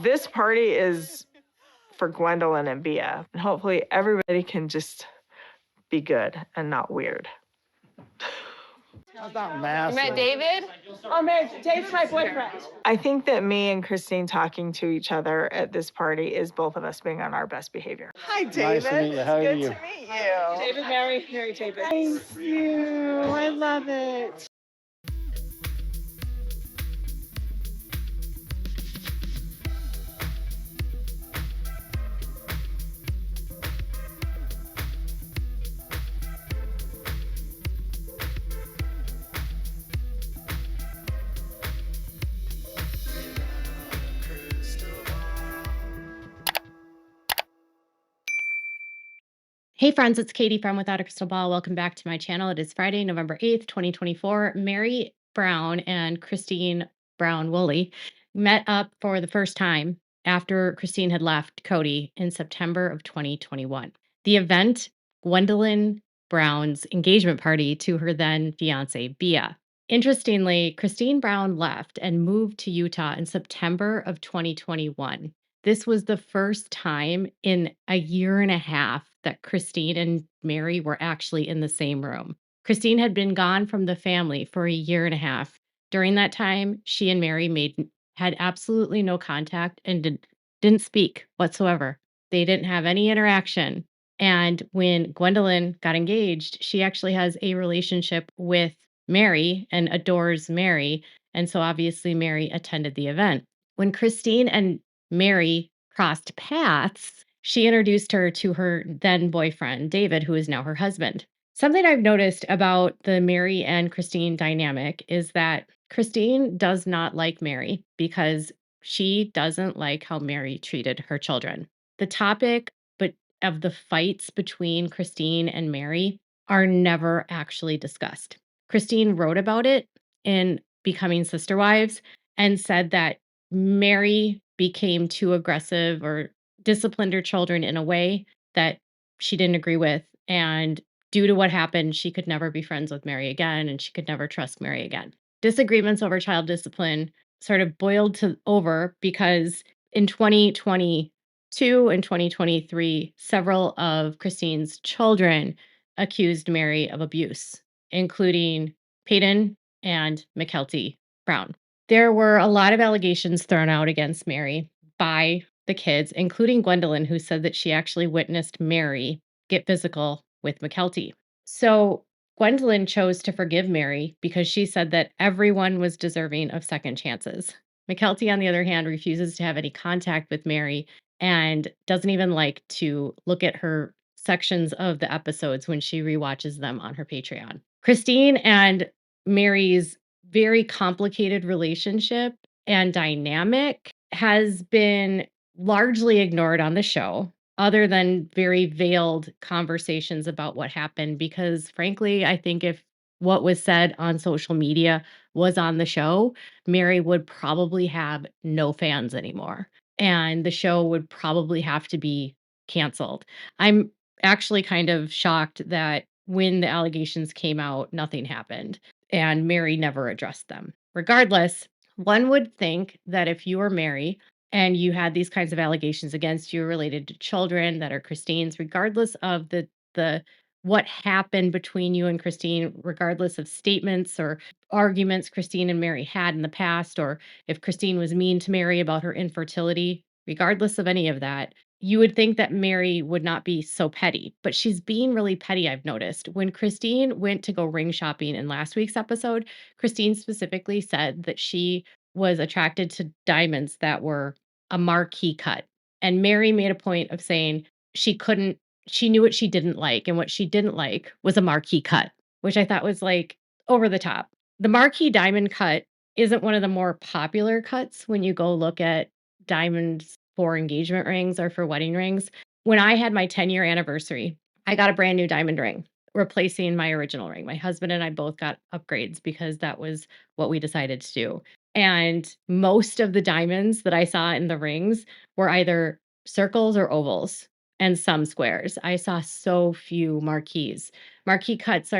This party is for Gwendolyn and Bia. And hopefully everybody can just be good and not weird. That's not massive. You met David? Oh, Mary, David's my boyfriend. I think that me and Christine talking to each other at this party is both of us being on our best behavior. Hi, David. Nice to meet you. How are Good you? to meet you. David, Mary, David. Thank you. I love it. Hey friends, it's Katie from Without a Crystal Ball. Welcome back to my channel. It is Friday, November 8th, 2024. Meri Brown and Christine Brown-Woolley met up for the first time after Christine had left Cody in September of 2021. The event, Gwendlyn Brown's engagement party to her then fiance, Bia. Interestingly, Christine Brown left and moved to Utah in September of 2021. This was the first time in a year and a half that Christine and Meri were actually in the same room. Christine had been gone from the family for a year and a half. During that time, she and Meri had absolutely no contact and didn't speak whatsoever. They didn't have any interaction. And when Gwendolyn got engaged, she actually has a relationship with Meri and adores Meri. And so obviously Meri attended the event. When Christine and Meri crossed paths, she introduced her to her then boyfriend, David, who is now her husband. Something I've noticed about the Meri and Christine dynamic is that Christine does not like Meri because she doesn't like how Meri treated her children. The topic of the fights between Christine and Meri are never actually discussed. Christine wrote about it in Becoming Sister Wives and said that Meri became too aggressive or disciplined her children in a way that she didn't agree with. And due to what happened, she could never be friends with Meri again, and she could never trust Meri again. Disagreements over child discipline sort of boiled over because in 2022 and 2023, several of Christine's children accused Meri of abuse, including Peyton and McKelty Brown. There were a lot of allegations thrown out against Meri by the kids, including Gwendolyn, who said that she actually witnessed Meri get physical with McKelty. So Gwendolyn chose to forgive Meri because she said that everyone was deserving of second chances. McKelty, on the other hand, refuses to have any contact with Meri and doesn't even like to look at her sections of the episodes when she rewatches them on her Patreon. Christine and Meri's very complicated relationship and dynamic has been largely ignored on the show, other than very veiled conversations about what happened. Because frankly, I think if what was said on social media was on the show, Meri would probably have no fans anymore. And the show would probably have to be canceled. I'm actually kind of shocked that when the allegations came out, nothing happened and Meri never addressed them. Regardless, one would think that if you were Meri and you had these kinds of allegations against you related to children that are Christine's, regardless of the what happened between you and Christine, regardless of statements or arguments Christine and Meri had in the past, or if Christine was mean to Meri about her infertility, regardless of any of that, you would think that Meri would not be so petty, but she's being really petty, I've noticed. When Christine went to go ring shopping in last week's episode, Christine specifically said that she was attracted to diamonds that were a marquee cut. And Meri made a point of saying she knew what she didn't like, and what she didn't like was a marquee cut, which I thought was like over the top. The marquee diamond cut isn't one of the more popular cuts when you go look at diamonds for engagement rings or for wedding rings. When I had my 10-year anniversary, I got a brand new diamond ring, replacing my original ring. My husband and I both got upgrades because that was what we decided to do. And most of the diamonds that I saw in the rings were either circles or ovals and some squares. I saw so few marquees. Marquee cuts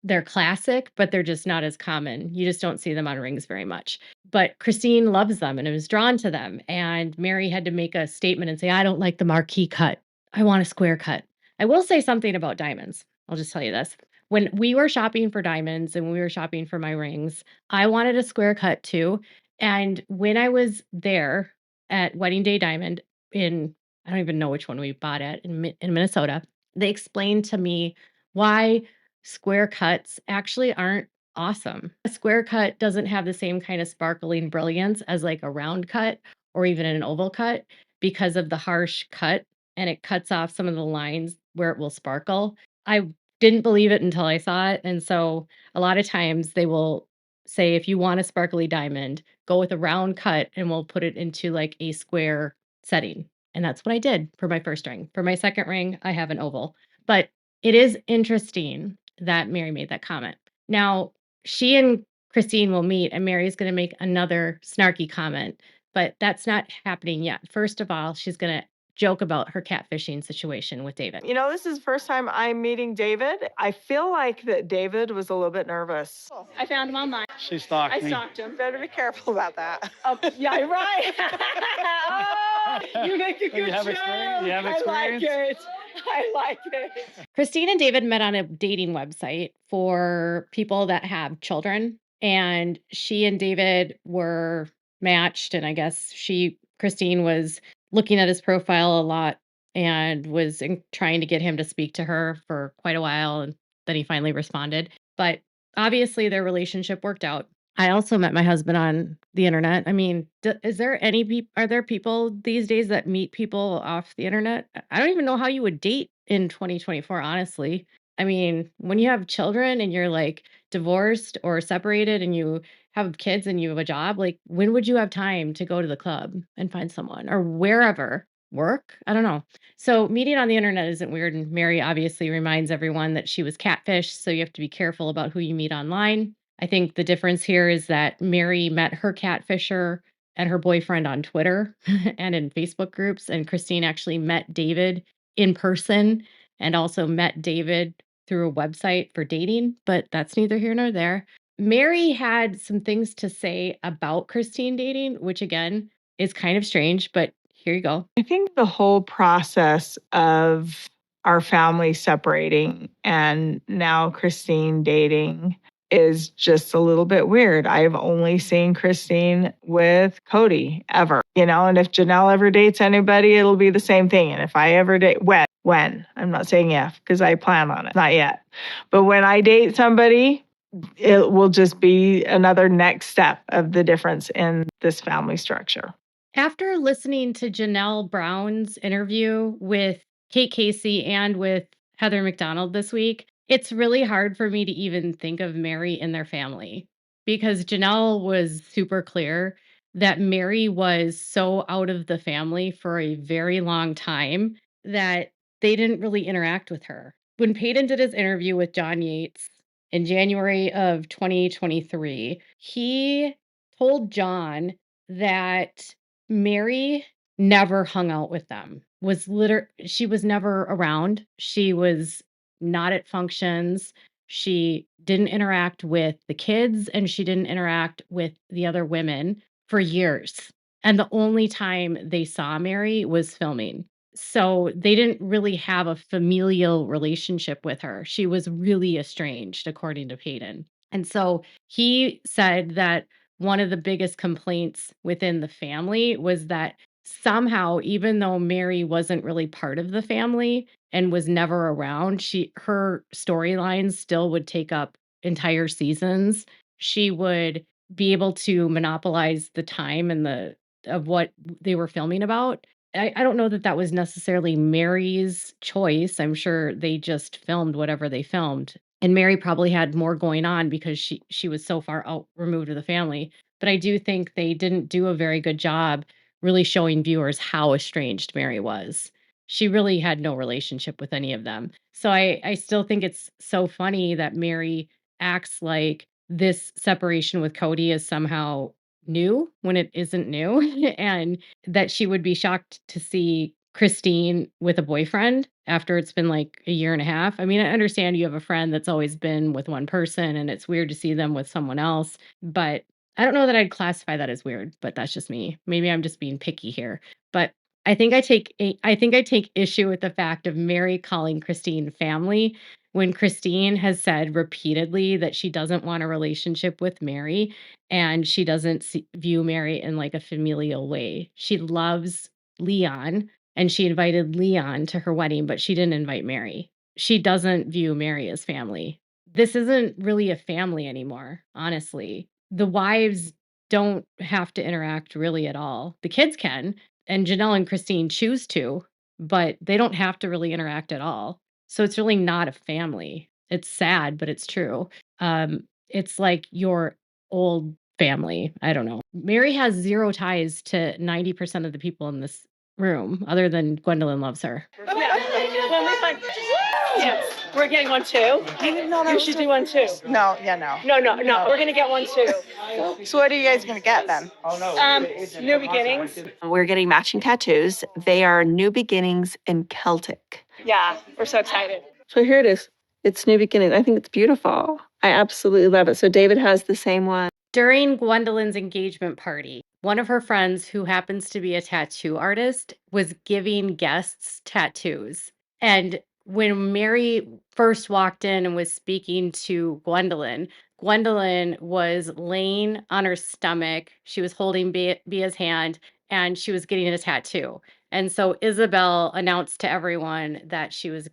They're classic, but they're just not as common. You just don't see them on rings very much. But Christine loves them and was drawn to them. And Meri had to make a statement and say, I don't like the marquee cut. I want a square cut. I will say something about diamonds. I'll just tell you this. When we were shopping for diamonds and we were shopping for my rings, I wanted a square cut too. And when I was there at Wedding Day Diamond I don't even know which one we bought at in Minnesota, they explained to me why square cuts actually aren't awesome. A square cut doesn't have the same kind of sparkling brilliance as like a round cut or even an oval cut because of the harsh cut, and it cuts off some of the lines where it will sparkle. I didn't believe it until I saw it. And so a lot of times they will say, if you want a sparkly diamond, go with a round cut and we'll put it into like a square setting. And that's what I did for my first ring. For my second ring, I have an oval. But it is interesting that Meri made that comment. Now, she and Christine will meet, and Meri's going to make another snarky comment, but that's not happening yet. First of all, she's going to joke about her catfishing situation with David. You know, this is the first time I'm meeting David. I feel like that David was a little bit nervous. I found him online. She stalked I me. stalked him. Better be careful about that. Oh, yeah, right. Oh, you make a good You have joke. experience? You have I like experience? it. I like it. Christine and David met on a dating website for people that have children, and she and David were matched. And I guess Christine was looking at his profile a lot and was trying to get him to speak to her for quite a while. And then he finally responded. But obviously, their relationship worked out. I also met my husband on the internet. I mean, are there people these days that meet people off the internet? I don't even know how you would date in 2024, honestly. I mean, when you have children and you're like divorced or separated and you have kids and you have a job, like when would you have time to go to the club and find someone or wherever? Work? I don't know. So meeting on the internet isn't weird. And Meri obviously reminds everyone that she was catfished. So you have to be careful about who you meet online. I think the difference here is that Meri met her catfisher and her boyfriend on Twitter and in Facebook groups, and Christine actually met David in person and also met David through a website for dating, but that's neither here nor there. Meri had some things to say about Christine dating, which again is kind of strange, but here you go. I think the whole process of our family separating and now Christine dating is just a little bit weird. I've only seen Christine with Cody ever, and if Janelle ever dates anybody, it'll be the same thing. And if I ever date, when, I'm not saying if, because I plan on it, not yet. But when I date somebody, it will just be another next step of the difference in this family structure. After listening to Janelle Brown's interview with Kate Casey and with Heather McDonald this week, it's really hard for me to even think of Meri in their family because Janelle was super clear that Meri was so out of the family for a very long time that they didn't really interact with her. When Peyton did his interview with John Yates in January of 2023, he told John that Meri never hung out with them. She was never around. She was not at functions. She didn't interact with the kids and she didn't interact with the other women for years. And the only time they saw Meri was filming. So they didn't really have a familial relationship with her. She was really estranged, according to Peyton. And so he said that one of the biggest complaints within the family was that somehow, even though Meri wasn't really part of the family and was never around, her storylines still would take up entire seasons. She would be able to monopolize the time and of what they were filming about. I don't know that that was necessarily Meri's choice. I'm sure they just filmed whatever they filmed. And Meri probably had more going on because she was so far out removed of the family. But I do think they didn't do a very good job really showing viewers how estranged Meri was. She really had no relationship with any of them. So I still think it's so funny that Meri acts like this separation with Cody is somehow new when it isn't new and that she would be shocked to see Christine with a boyfriend after it's been like a year and a half. I mean, I understand you have a friend that's always been with one person and it's weird to see them with someone else, but I don't know that I'd classify that as weird, but that's just me. Maybe I'm just being picky here. But I think I take issue with the fact of Meri calling Christine family when Christine has said repeatedly that she doesn't want a relationship with Meri and she doesn't view Meri in like a familial way. She loves Leon and she invited Leon to her wedding, but she didn't invite Meri. She doesn't view Meri as family. This isn't really a family anymore, honestly. The wives don't have to interact really at all. The kids can, and Janelle and Christine choose to, but they don't have to really interact at all. So it's really not a family. It's sad, but it's true. It's like your old family. I don't know. Meri has zero ties to 90% of the people in this room, other than Gwendlyn loves her. Yes, we're getting one too. You should do one too. No. No. We're gonna get one too. So what are you guys gonna get then? New beginnings. We're getting matching tattoos. They are New Beginnings in Celtic. Yeah, we're so excited. So here it is. It's New Beginnings. I think it's beautiful. I absolutely love it. So David has the same one. During Gwendolyn's engagement party, one of her friends, who happens to be a tattoo artist, was giving guests tattoos. And when Meri first walked in and was speaking to Gwendolyn, Gwendolyn was laying on her stomach. She was holding Bia's hand and she was getting a tattoo. And so Isabel announced to everyone that she was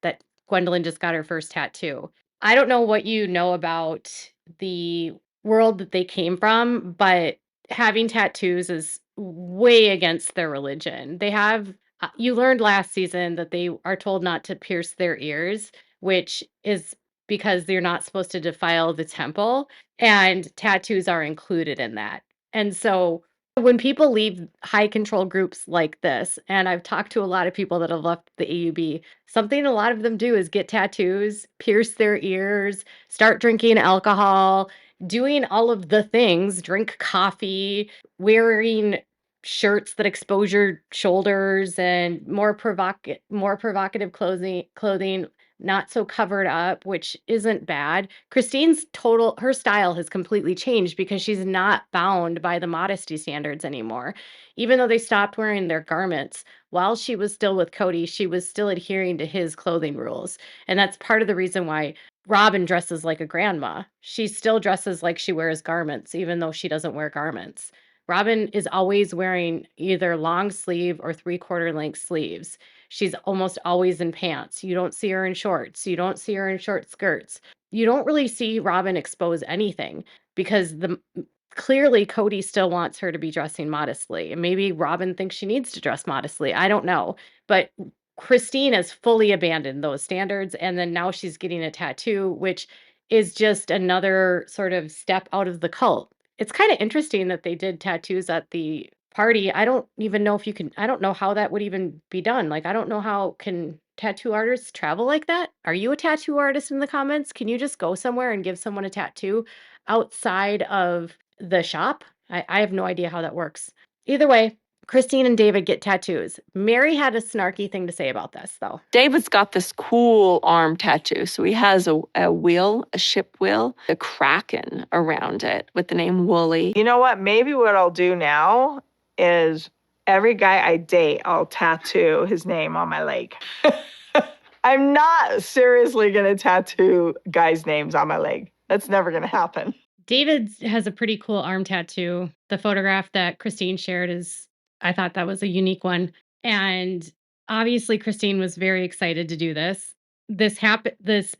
that Gwendolyn just got her first tattoo. I don't know what you know about the world that they came from, but having tattoos is way against their religion. They have you learned last season that they are told not to pierce their ears, which is because they're not supposed to defile the temple, and tattoos are included in that. And so when people leave high control groups like this, and I've talked to a lot of people that have left the AUB, something a lot of them do is get tattoos, pierce their ears, start drinking alcohol, doing all of the things, drink coffee, wearing shirts that expose your shoulders and more provocative clothing, not so covered up, which isn't bad. Her style has completely changed because she's not bound by the modesty standards anymore. Even though they stopped wearing their garments, while she was still with Cody, she was still adhering to his clothing rules. And that's part of the reason why Robin dresses like a grandma. She still dresses like she wears garments, even though she doesn't wear garments. Robin is always wearing either long sleeve or 3/4 length sleeves. She's almost always in pants. You don't see her in shorts. You don't see her in short skirts. You don't really see Robin expose anything because clearly Cody still wants her to be dressing modestly. And maybe Robin thinks she needs to dress modestly. I don't know. But Christine has fully abandoned those standards. And then now she's getting a tattoo, which is just another sort of step out of the cult. It's kind of interesting that they did tattoos at the party. I don't even know if you can, I don't know how that would even be done. Like, I don't know how can tattoo artists travel like that? Are you a tattoo artist in the comments? Can you just go somewhere and give someone a tattoo outside of the shop? I have no idea how that works. Either way, Christine and David get tattoos. Meri had a snarky thing to say about this, though. David's got this cool arm tattoo. So he has a wheel, a ship wheel, a kraken around it with the name Wooly. You know what? Maybe what I'll do now is every guy I date, I'll tattoo his name on my leg. I'm not seriously going to tattoo guys' names on my leg. That's never going to happen. David has a pretty cool arm tattoo. The photograph that Christine shared I thought that was a unique one. And obviously Christine was very excited to do this. This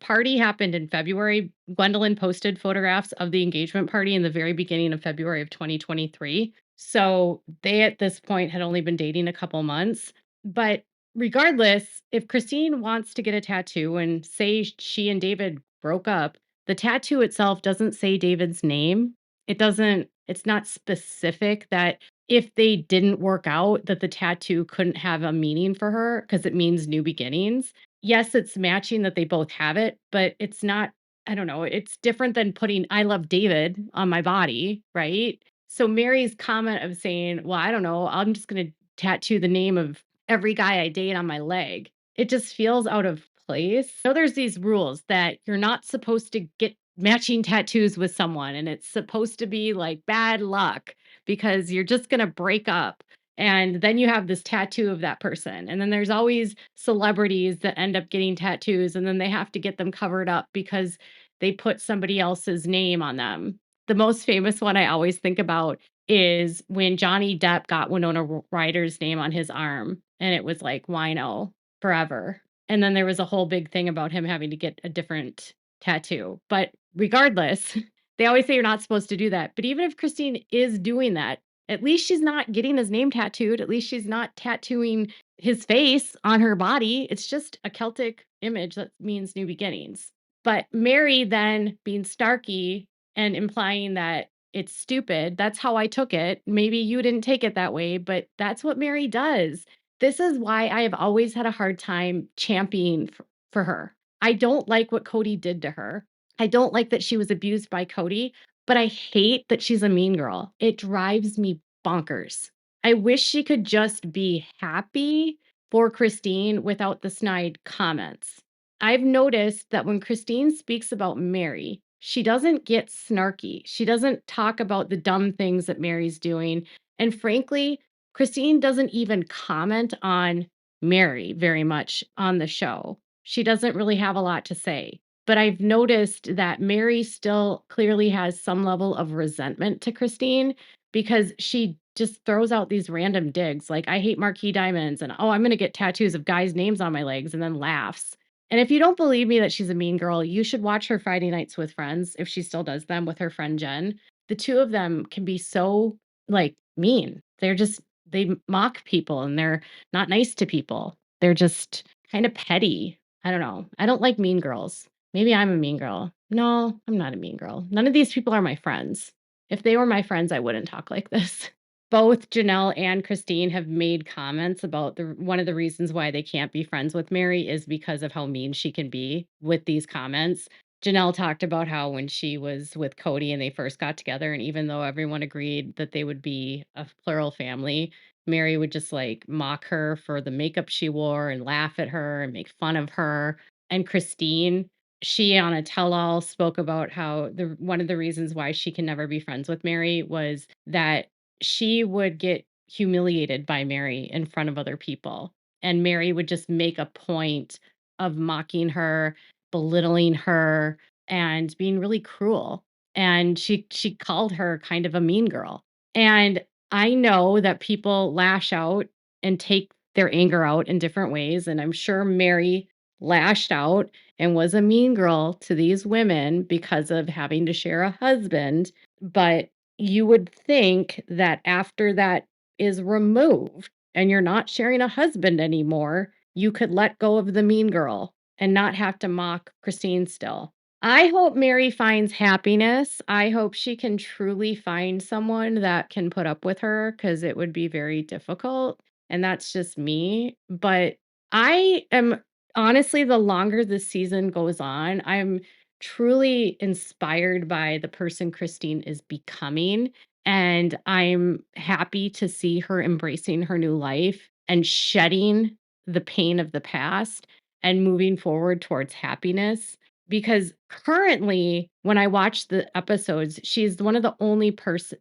party happened in February. Gwendlyn posted photographs of the engagement party in the very beginning of February of 2023. So they at this point had only been dating a couple months. But regardless, if Christine wants to get a tattoo and say she and David broke up, the tattoo itself doesn't say David's name. It's not specific that if they didn't work out, that the tattoo couldn't have a meaning for her because it means new beginnings. Yes, it's matching that they both have it, but it's not, I don't know, it's different than putting I love David on my body, right? So Meri's comment of saying, well, I don't know, I'm just going to tattoo the name of every guy I date on my leg. it just feels out of place. So there's these rules that you're not supposed to get matching tattoos with someone, and it's supposed to be like bad luck because you're just going to break up. And then you have this tattoo of that person. And then there's always celebrities that end up getting tattoos, and then they have to get them covered up because they put somebody else's name on them. The most famous one I always think about is when Johnny Depp got Winona Ryder's name on his arm, and it was like Wino forever. And then there was a whole big thing about him having to get a different tattoo. But regardless, they always say you're not supposed to do that. But even if Christine is doing that, at least she's not getting his name tattooed. At least she's not tattooing his face on her body. It's just a Celtic image that means new beginnings. But Meri then being Starky and implying that it's stupid, that's how I took it. Maybe you didn't take it that way, but that's what Meri does. This is why I have always had a hard time championing for her. I don't like what Cody did to her. I don't like that she was abused by Cody, but I hate that she's a mean girl. It drives me bonkers. I wish she could just be happy for Christine without the snide comments. I've noticed that when Christine speaks about Meri, she doesn't get snarky. She doesn't talk about the dumb things that Meri's doing. And frankly, Christine doesn't even comment on Meri very much on the show. She doesn't really have a lot to say. But I've noticed that Meri still clearly has some level of resentment to Christine because she just throws out these random digs like, I hate marquee diamonds, and oh, I'm going to get tattoos of guys' names on my legs, and then laughs. And if you don't believe me that she's a mean girl, you should watch her Friday Nights with Friends, if she still does them, with her friend Jen. The two of them can be so, like, mean. They mock people, and they're not nice to people. They're just kind of petty. I don't know. I don't like mean girls. Maybe I'm a mean girl. No, I'm not a mean girl. None of these people are my friends. If they were my friends, I wouldn't talk like this. Both Janelle and Christine have made comments about one of the reasons why they can't be friends with Meri is because of how mean she can be with these comments. Janelle talked about how when she was with Cody and they first got together, and even though everyone agreed that they would be a plural family, Meri would just like mock her for the makeup she wore and laugh at her and make fun of her. And Christine, she on a tell-all spoke about how one of the reasons why she can never be friends with Meri was that she would get humiliated by Meri in front of other people. And Meri would just make a point of mocking her, belittling her, and being really cruel. And she called her kind of a mean girl. And I know that people lash out and take their anger out in different ways. And I'm sure Meri lashed out and was a mean girl to these women because of having to share a husband. But you would think that after that is removed and you're not sharing a husband anymore, you could let go of the mean girl and not have to mock Christine still. I hope Meri finds happiness. I hope she can truly find someone that can put up with her because it would be very difficult. And that's just me. But I am honestly, the longer this season goes on, I'm truly inspired by the person Christine is becoming. And I'm happy to see her embracing her new life and shedding the pain of the past and moving forward towards happiness. Because currently, when I watch the episodes, she's one of the only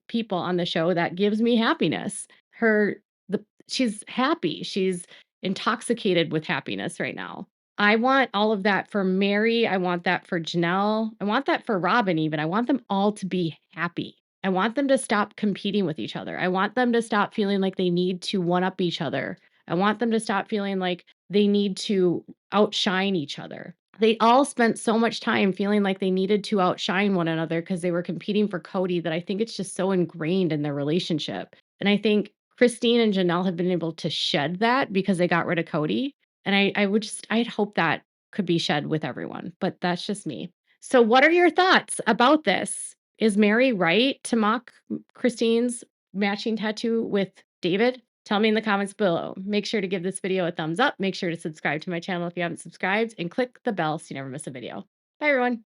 people on the show that gives me happiness. She's happy. She's intoxicated with happiness right now. I want all of that for Meri. I want that for Janelle. I want that for Robin even. I want them all to be happy. I want them to stop competing with each other. I want them to stop feeling like they need to one up each other. I want them to stop feeling like they need to outshine each other. They all spent so much time feeling like they needed to outshine one another because they were competing for Cody that I think it's just so ingrained in their relationship. And I think Christine and Janelle have been able to shed that because they got rid of Cody. And I'd hope that could be shed with everyone, but that's just me. So what are your thoughts about this? Is Meri right to mock Christine's matching tattoo with David? Tell me in the comments below. Make sure to give this video a thumbs up. Make sure to subscribe to my channel if you haven't subscribed and click the bell so you never miss a video. Bye everyone.